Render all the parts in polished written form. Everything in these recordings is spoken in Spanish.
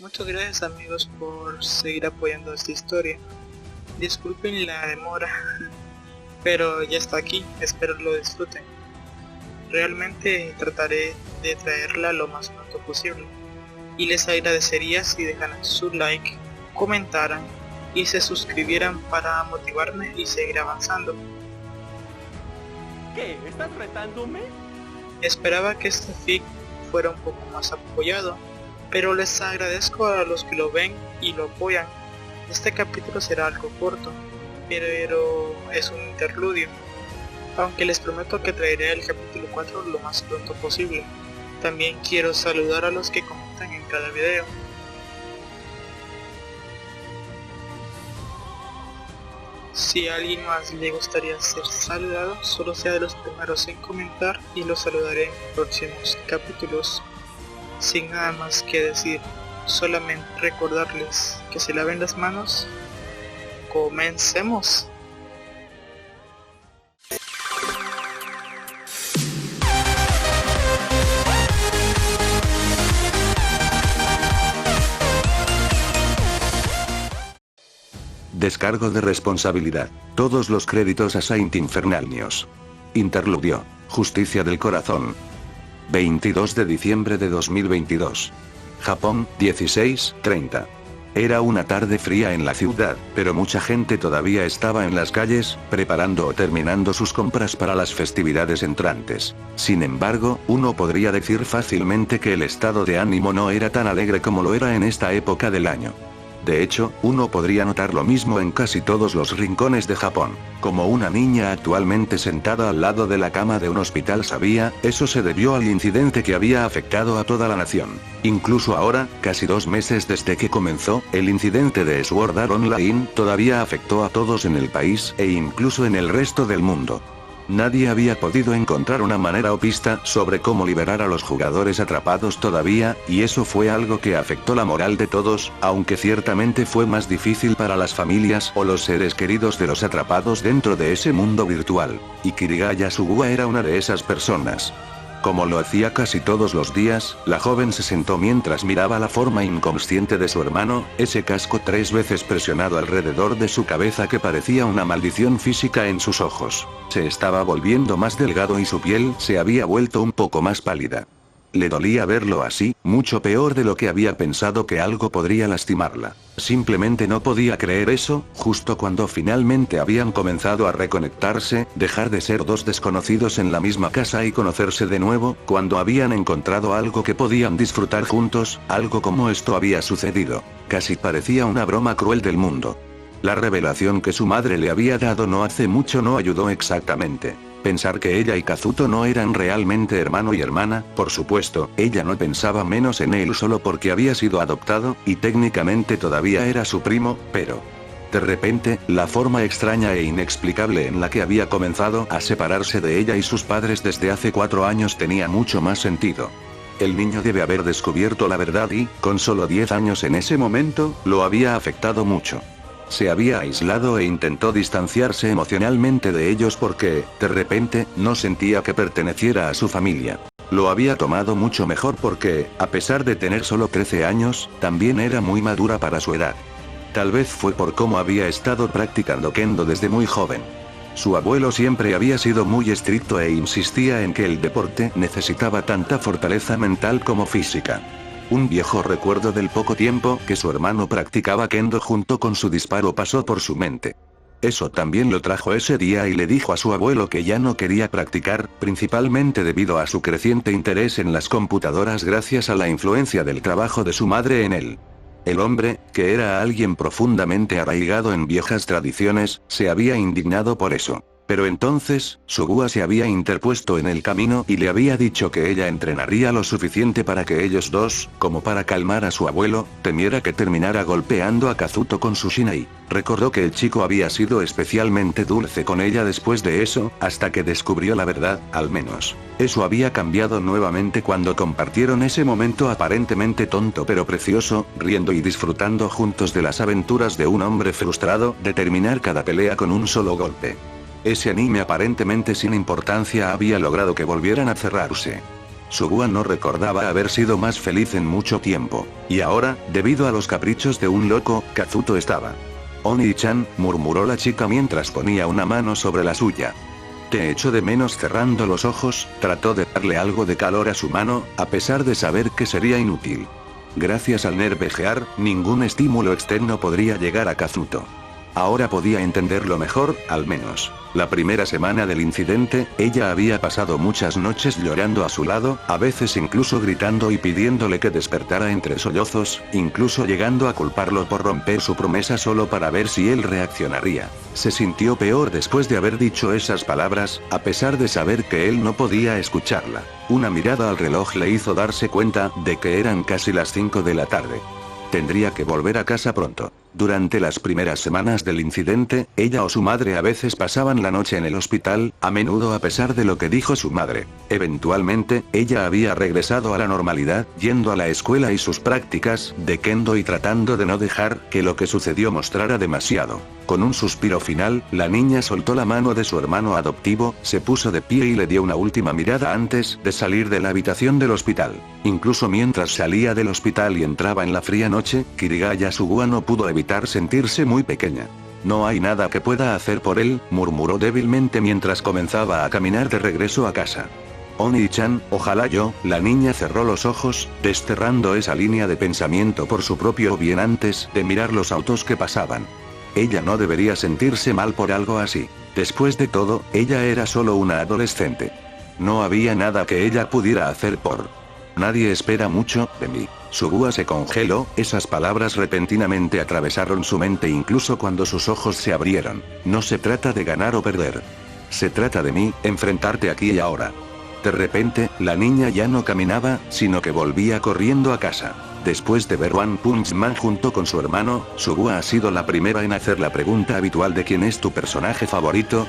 Muchas gracias amigos por seguir apoyando esta historia. Disculpen la demora, pero ya está aquí, espero lo disfruten. Realmente trataré de traerla lo más pronto posible. Y les agradecería si dejaran su like, comentaran y se suscribieran para motivarme y seguir avanzando. ¿Qué? ¿Estás retándome? Esperaba que este fic fuera un poco más apoyado, pero les agradezco a los que lo ven y lo apoyan. Este capítulo será algo corto, pero es un interludio, aunque les prometo que traeré el capítulo 4 lo más pronto posible. También quiero saludar a los que comentan en cada video. Si a alguien más le gustaría ser saludado, solo sea de los primeros en comentar y los saludaré en próximos capítulos. Sin nada más que decir, solamente recordarles que se laven las manos. ¡Comencemos! Descargo de responsabilidad. Todos los créditos a Saint Infernal News. Interludio. Justicia del corazón. 22 de diciembre de 2022. Japón, 16:30. Era una tarde fría en la ciudad, pero mucha gente todavía estaba en las calles, preparando o terminando sus compras para las festividades entrantes. Sin embargo, uno podría decir fácilmente que el estado de ánimo no era tan alegre como lo era en esta época del año. De hecho, uno podría notar lo mismo en casi todos los rincones de Japón. Como una niña actualmente sentada al lado de la cama de un hospital sabía, eso se debió al incidente que había afectado a toda la nación. Incluso ahora, casi 2 meses desde que comenzó, el incidente de Sword Art Online todavía afectó a todos en el país e incluso en el resto del mundo. Nadie había podido encontrar una manera o pista sobre cómo liberar a los jugadores atrapados todavía, y eso fue algo que afectó la moral de todos, aunque ciertamente fue más difícil para las familias o los seres queridos de los atrapados dentro de ese mundo virtual. Y Kirigaya Sugua era una de esas personas. Como lo hacía casi todos los días, la joven se sentó mientras miraba la forma inconsciente de su hermano, ese casco 3 veces presionado alrededor de su cabeza que parecía una maldición física en sus ojos. Se estaba volviendo más delgado y su piel se había vuelto un poco más pálida. Le dolía verlo así, mucho peor de lo que había pensado que algo podría lastimarla. Simplemente no podía creer eso, justo cuando finalmente habían comenzado a reconectarse, dejar de ser dos desconocidos en la misma casa y conocerse de nuevo, cuando habían encontrado algo que podían disfrutar juntos, algo como esto había sucedido. Casi parecía una broma cruel del mundo. La revelación que su madre le había dado no hace mucho no ayudó exactamente. Pensar que ella y Kazuto no eran realmente hermano y hermana, por supuesto, ella no pensaba menos en él solo porque había sido adoptado, y técnicamente todavía era su primo, pero... De repente, la forma extraña e inexplicable en la que había comenzado a separarse de ella y sus padres desde hace 4 años tenía mucho más sentido. El niño debe haber descubierto la verdad y, con solo 10 años en ese momento, lo había afectado mucho. Se había aislado e intentó distanciarse emocionalmente de ellos porque, de repente, no sentía que perteneciera a su familia. Lo había tomado mucho mejor porque, a pesar de tener solo 13 años, también era muy madura para su edad. Tal vez fue por cómo había estado practicando kendo desde muy joven. Su abuelo siempre había sido muy estricto e insistía en que el deporte necesitaba tanta fortaleza mental como física. Un viejo recuerdo del poco tiempo que su hermano practicaba kendo junto con su disparo pasó por su mente. Eso también lo trajo ese día y le dijo a su abuelo que ya no quería practicar, principalmente debido a su creciente interés en las computadoras gracias a la influencia del trabajo de su madre en él. El hombre, que era alguien profundamente arraigado en viejas tradiciones, se había indignado por eso. Pero entonces, Sugua se había interpuesto en el camino y le había dicho que ella entrenaría lo suficiente para que ellos dos, como para calmar a su abuelo, temiera que terminara golpeando a Kazuto con su shinai. Recordó que el chico había sido especialmente dulce con ella después de eso, hasta que descubrió la verdad, al menos. Eso había cambiado nuevamente cuando compartieron ese momento aparentemente tonto pero precioso, riendo y disfrutando juntos de las aventuras de un hombre frustrado de terminar cada pelea con un solo golpe. Ese anime aparentemente sin importancia había logrado que volvieran a cerrarse. Suguha no recordaba haber sido más feliz en mucho tiempo. Y ahora, debido a los caprichos de un loco, Kazuto estaba. Oni-chan, murmuró la chica mientras ponía una mano sobre la suya. Te echo de menos. Cerrando los ojos, trató de darle algo de calor a su mano, a pesar de saber que sería inútil. Gracias al nervejear, ningún estímulo externo podría llegar a Kazuto. Ahora podía entenderlo mejor, al menos. La primera semana del incidente, ella había pasado muchas noches llorando a su lado, a veces incluso gritando y pidiéndole que despertara entre sollozos, incluso llegando a culparlo por romper su promesa solo para ver si él reaccionaría. Se sintió peor después de haber dicho esas palabras, a pesar de saber que él no podía escucharla. Una mirada al reloj le hizo darse cuenta de que eran casi las 5 de la tarde. Tendría que volver a casa pronto. Durante las primeras semanas del incidente, ella o su madre a veces pasaban la noche en el hospital, a menudo a pesar de lo que dijo su madre. Eventualmente, ella había regresado a la normalidad, yendo a la escuela y sus prácticas de kendo y tratando de no dejar que lo que sucedió mostrara demasiado. Con un suspiro final, la niña soltó la mano de su hermano adoptivo, se puso de pie y le dio una última mirada antes de salir de la habitación del hospital. Incluso mientras salía del hospital y entraba en la fría noche, Kirigaya Suguha no pudo evitar sentirse muy pequeña. No hay nada que pueda hacer por él, murmuró débilmente mientras comenzaba a caminar de regreso a casa. Oni-chan, ojalá yo. La niña cerró los ojos, desterrando esa línea de pensamiento por su propio bien antes de mirar los autos que pasaban. Ella no debería sentirse mal por algo así. Después de todo, ella era solo una adolescente. No había nada que ella pudiera hacer por... Nadie espera mucho de mí. Suguha se congeló, esas palabras repentinamente atravesaron su mente incluso cuando sus ojos se abrieron. No se trata de ganar o perder. Se trata de mí, enfrentarte aquí y ahora. De repente, la niña ya no caminaba, sino que volvía corriendo a casa. Después de ver One Punch Man junto con su hermano, Suguha ha sido la primera en hacer la pregunta habitual de ¿quién es tu personaje favorito?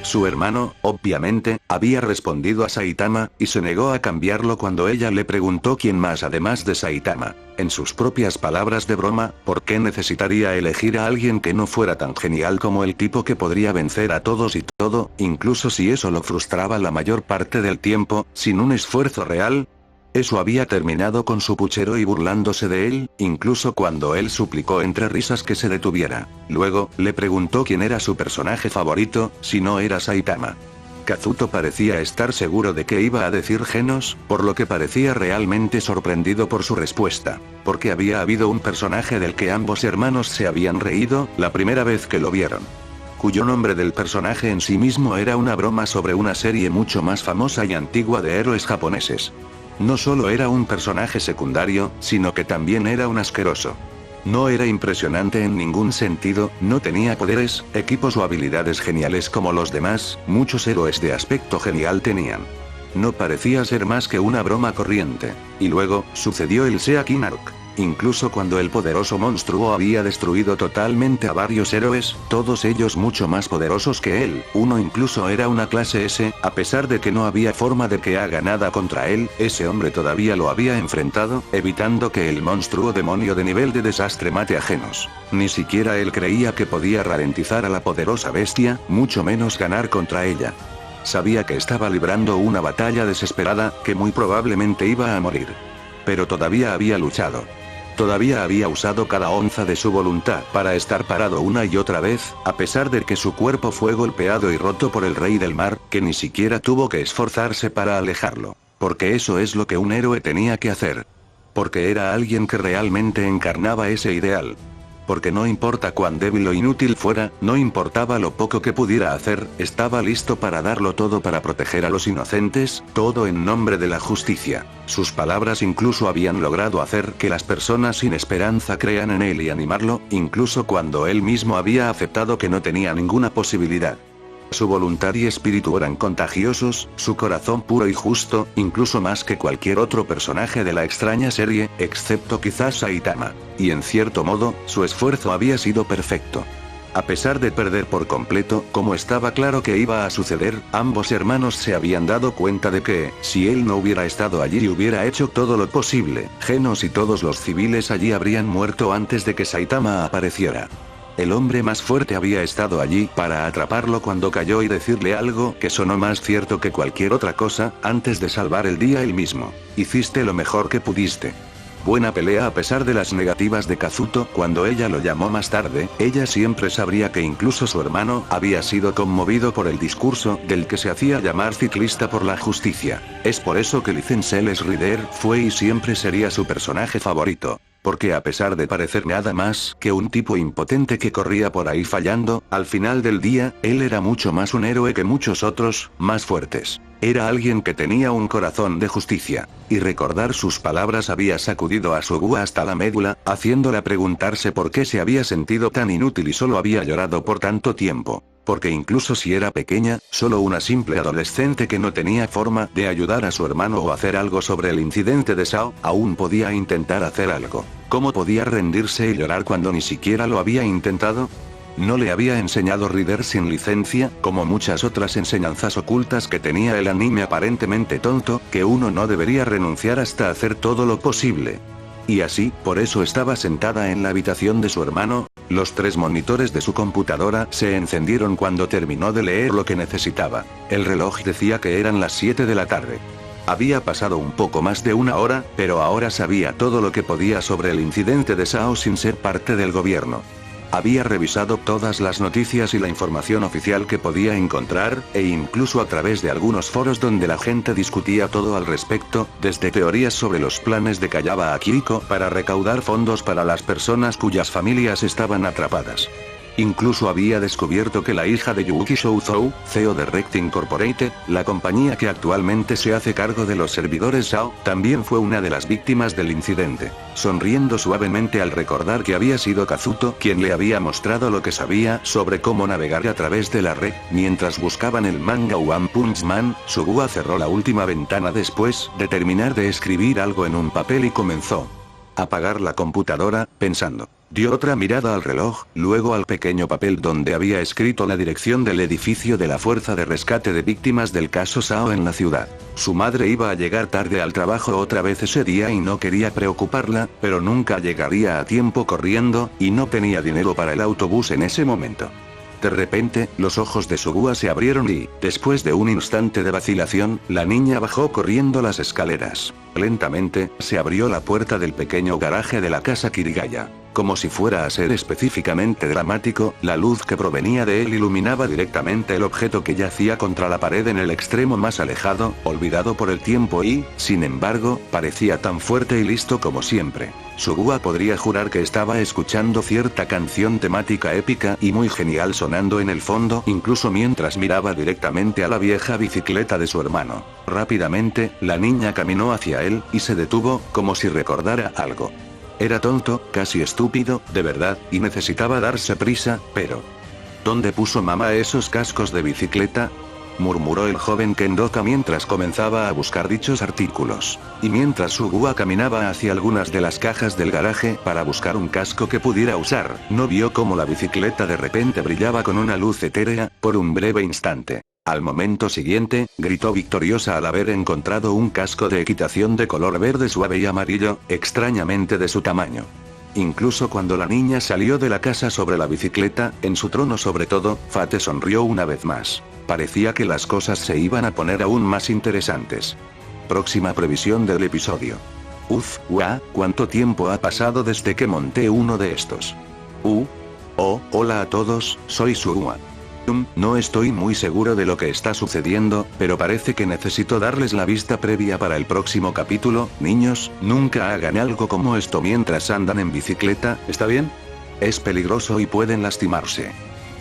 Su hermano, obviamente, había respondido a Saitama, y se negó a cambiarlo cuando ella le preguntó quién más además de Saitama. En sus propias palabras de broma, ¿por qué necesitaría elegir a alguien que no fuera tan genial como el tipo que podría vencer a todos y todo, incluso si eso lo frustraba la mayor parte del tiempo, sin un esfuerzo real? Eso había terminado con su puchero y burlándose de él, incluso cuando él suplicó entre risas que se detuviera. Luego, le preguntó quién era su personaje favorito, si no era Saitama. Kazuto parecía estar seguro de que iba a decir Genos, por lo que parecía realmente sorprendido por su respuesta. Porque había habido un personaje del que ambos hermanos se habían reído, la primera vez que lo vieron. Cuyo nombre del personaje en sí mismo era una broma sobre una serie mucho más famosa y antigua de héroes japoneses. No solo era un personaje secundario, sino que también era un asqueroso. No era impresionante en ningún sentido, no tenía poderes, equipos o habilidades geniales como los demás, muchos héroes de aspecto genial tenían. No parecía ser más que una broma corriente. Y luego, sucedió el Seakin Arc. Incluso cuando el poderoso monstruo había destruido totalmente a varios héroes, todos ellos mucho más poderosos que él, uno incluso era una clase S, a pesar de que no había forma de que haga nada contra él, ese hombre todavía lo había enfrentado, evitando que el monstruo demonio de nivel de desastre mate a Genos. Ni siquiera él creía que podía ralentizar a la poderosa bestia, mucho menos ganar contra ella. Sabía que estaba librando una batalla desesperada, que muy probablemente iba a morir. Pero todavía había luchado. Todavía había usado cada onza de su voluntad para estar parado una y otra vez, a pesar de que su cuerpo fue golpeado y roto por el rey del mar, que ni siquiera tuvo que esforzarse para alejarlo. Porque eso es lo que un héroe tenía que hacer. Porque era alguien que realmente encarnaba ese ideal. Porque no importa cuán débil o inútil fuera, no importaba lo poco que pudiera hacer, estaba listo para darlo todo para proteger a los inocentes, todo en nombre de la justicia. Sus palabras incluso habían logrado hacer que las personas sin esperanza crean en él y animarlo, incluso cuando él mismo había aceptado que no tenía ninguna posibilidad. Su voluntad y espíritu eran contagiosos, su corazón puro y justo, incluso más que cualquier otro personaje de la extraña serie, excepto quizás Saitama. Y en cierto modo, su esfuerzo había sido perfecto. A pesar de perder por completo, como estaba claro que iba a suceder, ambos hermanos se habían dado cuenta de que, si él no hubiera estado allí y hubiera hecho todo lo posible, Genos y todos los civiles allí habrían muerto antes de que Saitama apareciera. El hombre más fuerte había estado allí para atraparlo cuando cayó y decirle algo que sonó más cierto que cualquier otra cosa, antes de salvar el día él mismo. Hiciste lo mejor que pudiste. Buena pelea a pesar de las negativas de Kazuto. Cuando ella lo llamó más tarde, ella siempre sabría que incluso su hermano había sido conmovido por el discurso del que se hacía llamar ciclista por la justicia. Es por eso que Licenseles Rider fue y siempre sería su personaje favorito. Porque a pesar de parecer nada más que un tipo impotente que corría por ahí fallando, al final del día, él era mucho más un héroe que muchos otros, más fuertes. Era alguien que tenía un corazón de justicia. Y recordar sus palabras había sacudido a Sugua hasta la médula, haciéndola preguntarse por qué se había sentido tan inútil y solo había llorado por tanto tiempo. Porque incluso si era pequeña, solo una simple adolescente que no tenía forma de ayudar a su hermano o hacer algo sobre el incidente de Sao, aún podía intentar hacer algo. ¿Cómo podía rendirse y llorar cuando ni siquiera lo había intentado? ¿No le había enseñado Rider sin licencia, como muchas otras enseñanzas ocultas que tenía el anime aparentemente tonto, que uno no debería renunciar hasta hacer todo lo posible? Y así, por eso estaba sentada en la habitación de su hermano. Los 3 monitores de su computadora se encendieron cuando terminó de leer lo que necesitaba. El reloj decía que eran las 7 de la tarde. Había pasado un poco más de una hora, pero ahora sabía todo lo que podía sobre el incidente de Sao sin ser parte del gobierno. Había revisado todas las noticias y la información oficial que podía encontrar, e incluso a través de algunos foros donde la gente discutía todo al respecto, desde teorías sobre los planes de Kayaba Akihiko para recaudar fondos para las personas cuyas familias estaban atrapadas. Incluso había descubierto que la hija de Yuki Shouzou, CEO de Rect Incorporated, la compañía que actualmente se hace cargo de los servidores SAO, también fue una de las víctimas del incidente. Sonriendo suavemente al recordar que había sido Kazuto quien le había mostrado lo que sabía sobre cómo navegar a través de la red, mientras buscaban el manga One Punch Man, Sugua cerró la última ventana después de terminar de escribir algo en un papel y comenzó a apagar la computadora, pensando. Dio otra mirada al reloj, luego al pequeño papel donde había escrito la dirección del edificio de la Fuerza de Rescate de Víctimas del caso Sao en la ciudad. Su madre iba a llegar tarde al trabajo otra vez ese día y no quería preocuparla, pero nunca llegaría a tiempo corriendo, y no tenía dinero para el autobús en ese momento. De repente, los ojos de Sugua se abrieron y, después de un instante de vacilación, la niña bajó corriendo las escaleras. Lentamente, se abrió la puerta del pequeño garaje de la casa Kirigaya. Como si fuera a ser específicamente dramático, la luz que provenía de él iluminaba directamente el objeto que yacía contra la pared en el extremo más alejado, olvidado por el tiempo y, sin embargo, parecía tan fuerte y listo como siempre. Sugua podría jurar que estaba escuchando cierta canción temática épica y muy genial sonando en el fondo, incluso mientras miraba directamente a la vieja bicicleta de su hermano. Rápidamente, la niña caminó hacia él, y se detuvo, como si recordara algo. Era tonto, casi estúpido, de verdad, y necesitaba darse prisa, pero... ¿Dónde puso mamá esos cascos de bicicleta?, murmuró el joven Kendoka mientras comenzaba a buscar dichos artículos. Y mientras Sugua caminaba hacia algunas de las cajas del garaje para buscar un casco que pudiera usar, no vio cómo la bicicleta de repente brillaba con una luz etérea, por un breve instante. Al momento siguiente, gritó victoriosa al haber encontrado un casco de equitación de color verde suave y amarillo, extrañamente de su tamaño. Incluso cuando la niña salió de la casa sobre la bicicleta, en su trono sobre todo, Fate sonrió una vez más. Parecía que las cosas se iban a poner aún más interesantes. Próxima previsión del episodio. ¿Cuánto tiempo ha pasado desde que monté uno de estos? Hola a todos, soy Sugua. No estoy muy seguro de lo que está sucediendo, pero parece que necesito darles la vista previa para el próximo capítulo. Niños, nunca hagan algo como esto mientras andan en bicicleta, ¿está bien? Es peligroso y pueden lastimarse.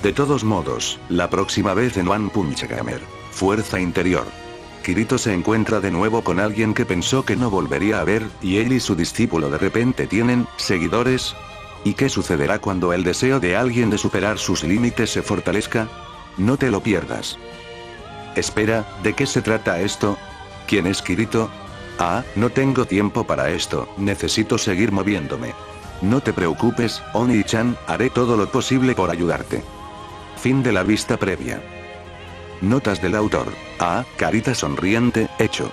De todos modos, la próxima vez en One Punch Gamer. Fuerza interior. Kirito se encuentra de nuevo con alguien que pensó que no volvería a ver, y él y su discípulo de repente tienen seguidores. ¿Y qué sucederá cuando el deseo de alguien de superar sus límites se fortalezca? No te lo pierdas. Espera, ¿de qué se trata esto? ¿Quién es Kirito? No tengo tiempo para esto, necesito seguir moviéndome. No te preocupes, Oni-chan, haré todo lo posible por ayudarte. Fin de la vista previa. Notas del autor. Carita sonriente, hecho.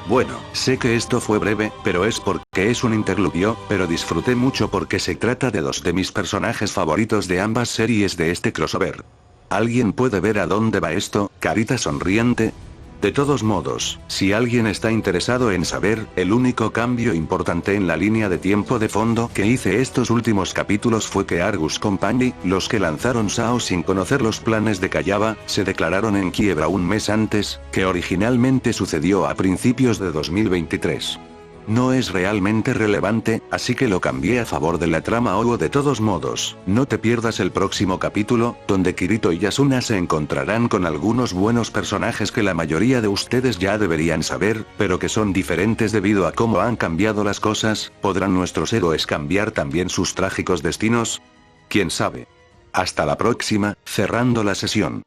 Bueno, sé que esto fue breve, pero es porque es un interludio, pero disfruté mucho porque se trata de dos de mis personajes favoritos de ambas series de este crossover. ¿Alguien puede ver a dónde va esto, carita sonriente? De todos modos, si alguien está interesado en saber, el único cambio importante en la línea de tiempo de fondo que hice estos últimos capítulos fue que Argus Company, los que lanzaron SAO sin conocer los planes de Kayaba, se declararon en quiebra un mes antes, que originalmente sucedió a principios de 2023. No es realmente relevante, así que lo cambié a favor de la trama Owo. De todos modos, no te pierdas el próximo capítulo, donde Kirito y Yasuna se encontrarán con algunos buenos personajes que la mayoría de ustedes ya deberían saber, pero que son diferentes debido a cómo han cambiado las cosas. ¿Podrán nuestros héroes cambiar también sus trágicos destinos? ¿Quién sabe? Hasta la próxima, cerrando la sesión.